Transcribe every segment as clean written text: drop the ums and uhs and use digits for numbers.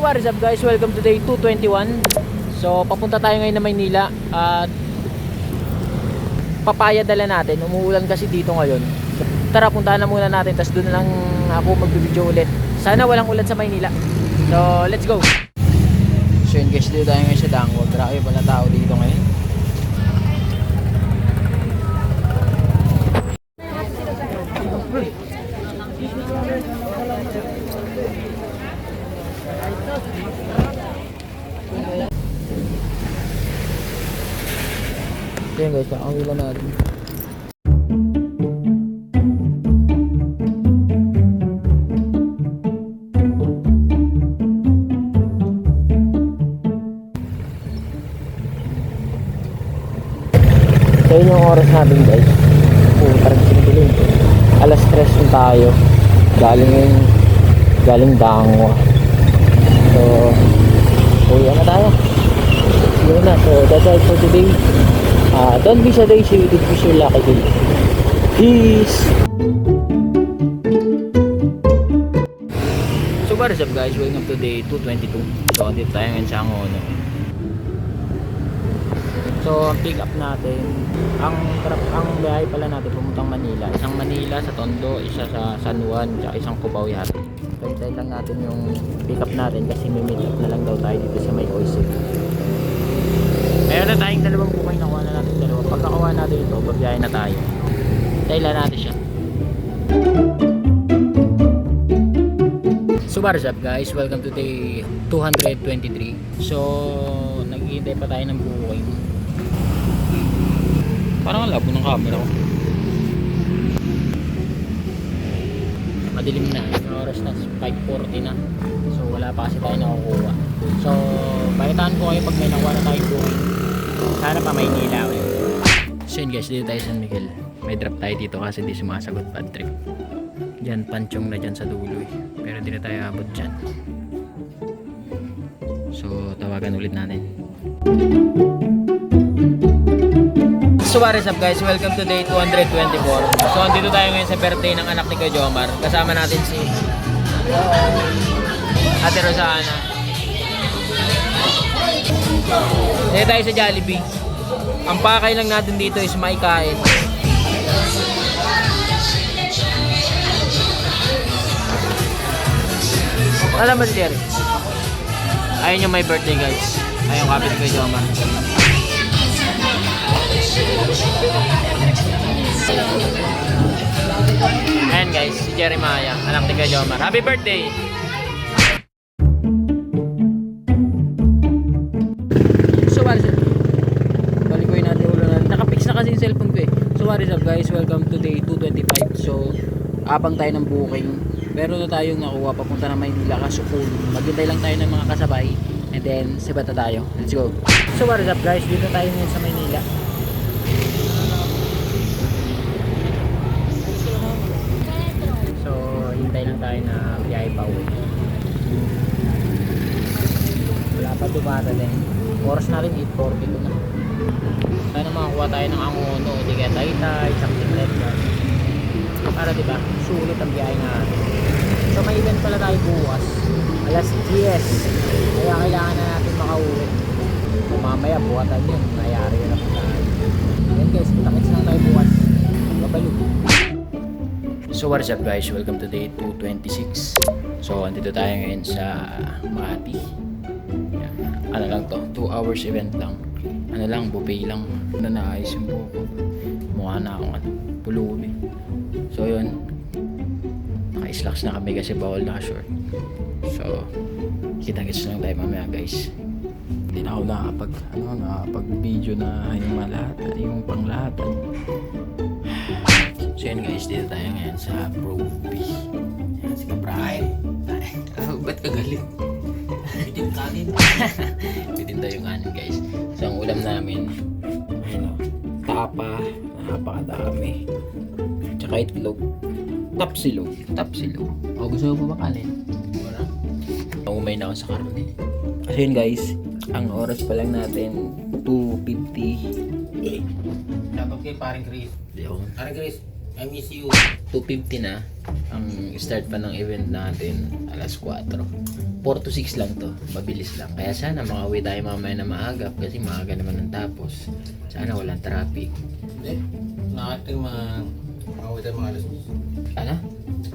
So what is up guys, welcome to day 221. So papunta tayo ngayon na Maynila at papaya dala natin. Umuulan kasi dito ngayon. So, tara puntahan na muna natin, tapos doon na lang ako magbibideo ulit. Sana walang ulan sa Maynila. So let's go. So yun guys, dito tayo ngayon sa Dangwag. Grabe pala tao dito ngayon. So yun guys, kakawila natin. So yun yung oras natin guys. Parang sinipiling. Alas 3 na tayo. Galing Dangwa. So uwi na tayo. Yun na. So that's all for today. Don't be so lazy, don't be so lucky day. Peace! So what is up guys, welcome to day 222. So dito tayo ngayon sa Angono. So ang pick up natin, ang biyahe pala natin pumuntang Manila. Isang Manila sa Tondo, isa sa San Juan, at isang Cubao yata. So hintayin lang natin yung pick up natin kasi may meet up na lang daw tayo dito sa may Oisig. Meron na tayong dalawang bukay, nakuha na natin dalawa. Pag nakuha natin ito, babiyahe na tayo. Hintayin lang natin siya. So what is up guys, welcome to day 223. So naghihintay pa tayo ng bukay. Parang ang labo ng camera ko. Madilim na, yung oras na 5:40 na. So wala pa kasi tayo nakukuha. So bakitaan ko kayo pag may nakuha na tayong bukay. Sana pa Maynila ulit. So yun guys, dito tayo San Miguel. May drop tayo dito kasi di sumasagot bad trip. Diyan, panchong na dyan sa dulo eh. Pero di na tayo abot dyan. So tawagan ulit natin. So what is up guys, welcome to day 224. So andito tayo ngayon sa birthday ng anak ni Kuya Jomar. Kasama natin si Ate Rosana. Dito tayo sa Jollibee. Ang pakay lang natin dito is may kain. Alam mo si Jerry? Ayun yung my birthday guys. Ayun yung kapit ko yung Jomar. Ayan guys, si Jerry Maya, anak ni Kuya Jomar. Happy birthday! So what is up? Balikoy natin ulo natin. Nakapix na kasi yung cellphone ko eh. So what is up guys, welcome to day 225. So abang tayo ng booking. Pero na tayong nakuha papunta na Maynila kasukul. Maghintay lang tayo ng mga kasabay. And then sibat na tayo. Let's go. So what is up guys, dito tayo ngayon sa Maynila. So hintay lang tayo na biyahe pa uwi. Wala pa dumata din. Oras natin 8:42 na. Sana makakuha tayo ng Angono o di kaya Taytay, something like that. Para diba, sulit ang biyahe natin. So may event pala tayo bukas, alas 10. Kaya kailangan na natin makauwi. Kung mamaya buwatan yun, nangyari na po tayo. Yan guys, kita-kits lang tayo bukas. Babalo. So what is up guys, welcome to day 226. So andito tayo ngayon sa Makati. Ano lang to, 2 hours event lang. Ano lang, buffet lang. Naayos yung buko. Mukha na akong pulubi. So yun, naka-slacks na kami kasi bawal naka-short. So kita-kits lang tayo mamaya guys. Hindi na ako nakapag-video na yung malata, yung panglatan. So yun guys, dito tayo ngayon sa Profi. Yan si Kapray. Ba't ka galit? Bitin kanin. Bitin tayo yung kanin guys. So ang ulam namin, ayun o, tapa, napakadami. Tsaka itlog. Tapsilog. O gusto mo ba kanin? Wala. Umay na ako sa karne. Kasi yun guys, ang oras pa lang natin 2:50. Dapat kay paring Chris. Paring Chris, I miss you. 2:50 na ang start pa ng event natin, alas 4. 4 to 6 lang to, mabilis lang. Kaya sana makauwi tayo mamaya na maaga kasi maaga naman ang tapos. Sana walang traffic. Hindi. Nakating makakawin tayo mga alas 10. Ano?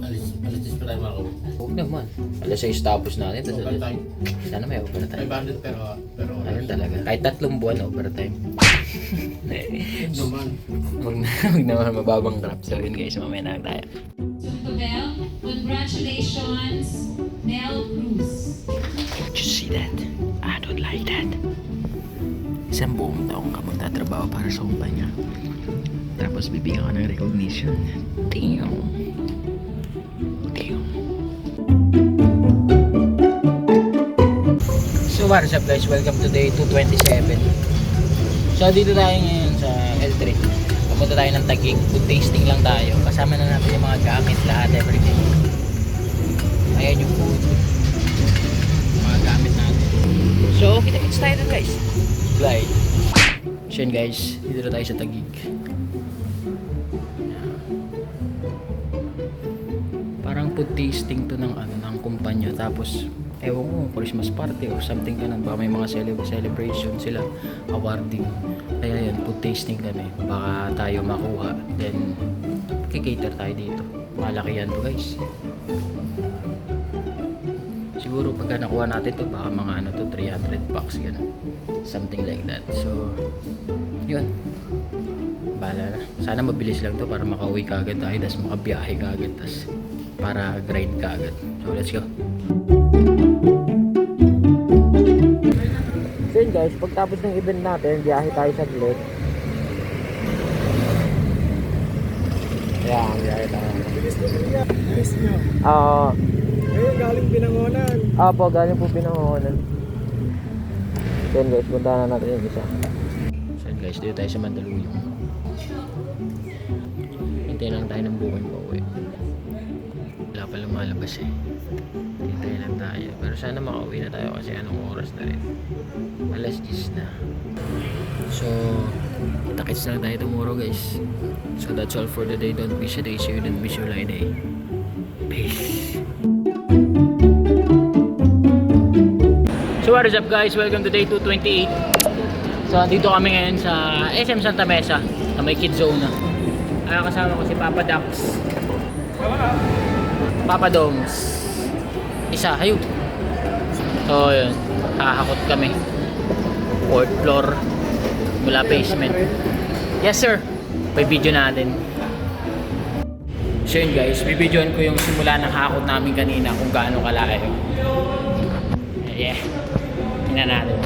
Alas 10 pa tayo makakawin. Huwag naman. Alas 6 tapos natin. Tapos Overtime. sana may overtime. 500 pero Ayun talaga. Kahit 3 buwan overtime. naman. Huwag naman mababang crap. So yun guys, mamaya na tayo. Bell, congratulations, Nel Cruz. Don't you see that? I don't like that. Isang buong taong ka magtatrabaho para sa kumpanya. Tapos bibigyan ka ng recognition. Damn. Damn. So what's up guys? Welcome to day 227. So dito tayo ngayon sa L3. Pumunta tayo ng Taguig. Food tasting lang tayo. Kasama na natin yung mga gamit, lahat, everything. Ayan yung food. Mga gamit natin. So, kita-kits tayo dun guys. Glide. So yun guys, dito na tayo sa Taguig. Parang food tasting to ng kumpanya. Tapos, ewan ko, Christmas party or something ka ba, may mga celebration sila, awarding. Kaya yan, food tasting kami. Baka tayo makuha. Then, kikater tayo dito. Malaki yan to guys. Siguro pagka nakuha natin to, baka mga 300 bucks gano'n. Something like that. So, yun. Bahala na. Sana mabilis lang to para makauwi ka agad tayo, tapos makabiyahe ka agad, tapos para grind ka agad. So, let's go. So yun guys, pagtapos ng event natin, biyahe tayo sa saglit. Yan, biyahe tayo. Bilis nyo. Ngayon galing Binangonan. Po, galing po Binangonan. So yun guys, punta na natin yung isa. So yun guys, dito tayo sa Mandaluyong. Hintayin lang tayo ng buwan pa uwi. Wala pa lumalabas eh. Hintayin lang tayo. Pero sana makauwi na tayo kasi anong oras na rin. Alas 10 na. So, kita-kits na lang tayo tomorrow guys. So that's all for the day. Don't miss a day. See you, don't miss your light day. Peace. So what is up guys? Welcome to day 228. So dito kami ngayon sa SM Santa Mesa sa may Kids Zone na. Kasama ko si Papa Dax, Papa Doms, isa, hayop. So yun, kakakot kami 4th floor mula basement. Yes sir, may video natin. So yun guys, bibidyoan ko yung simula ng hakot namin kanina kung gaano kalaki. Yeah, tingnan natin.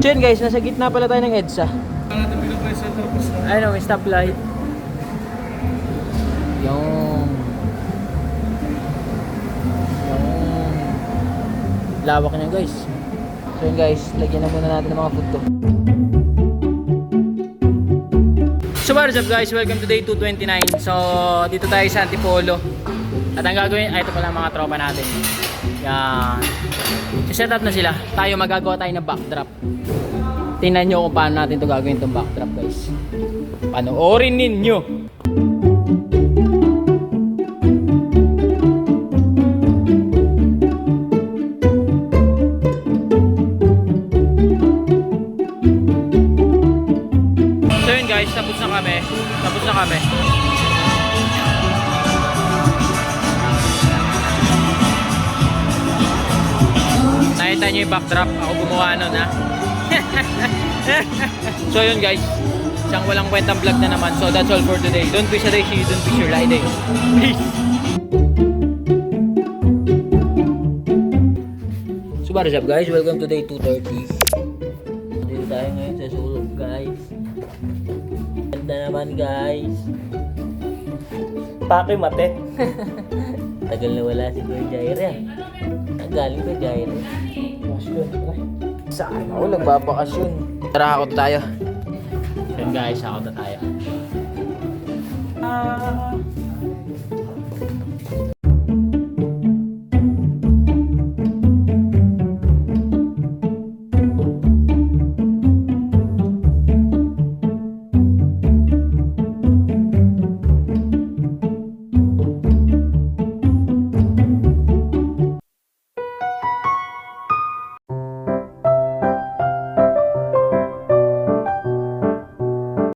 So yun guys, nasa gitna pala tayo ng EDSA. Ayun o, may stoplight. Yung lawak niya guys. So yun guys, lagyan na muna natin ng mga food to. So what is up guys, welcome to day 229. So dito tayo sa Antipolo. At ang gagawin, ito pala mga tropa natin. Yan. Set up na sila. Tayo magagawa tayo ng backdrop. Tingnan nyo kung paano natin ito gagawin itong backdrop guys. Panoorin ninyo. So yun guys, tapos na kami. Nakita nyo yung backdrop. Ako gumawa nun ha. So yun guys, isang walang kwentang vlog na naman. So that's all for today. Don't wish a day, see you, don't wish your light day. Peace. So what is up guys? Welcome to day 230. Dito tayo ngayon sa sulok guys. Ganda naman guys. Pake mate. Tagal na wala si Kuya Jair. Ang galing Kuya Jair. Saan? Ako nagbabakasyon. Tara ako tayo. Yan guys, ako na tayo.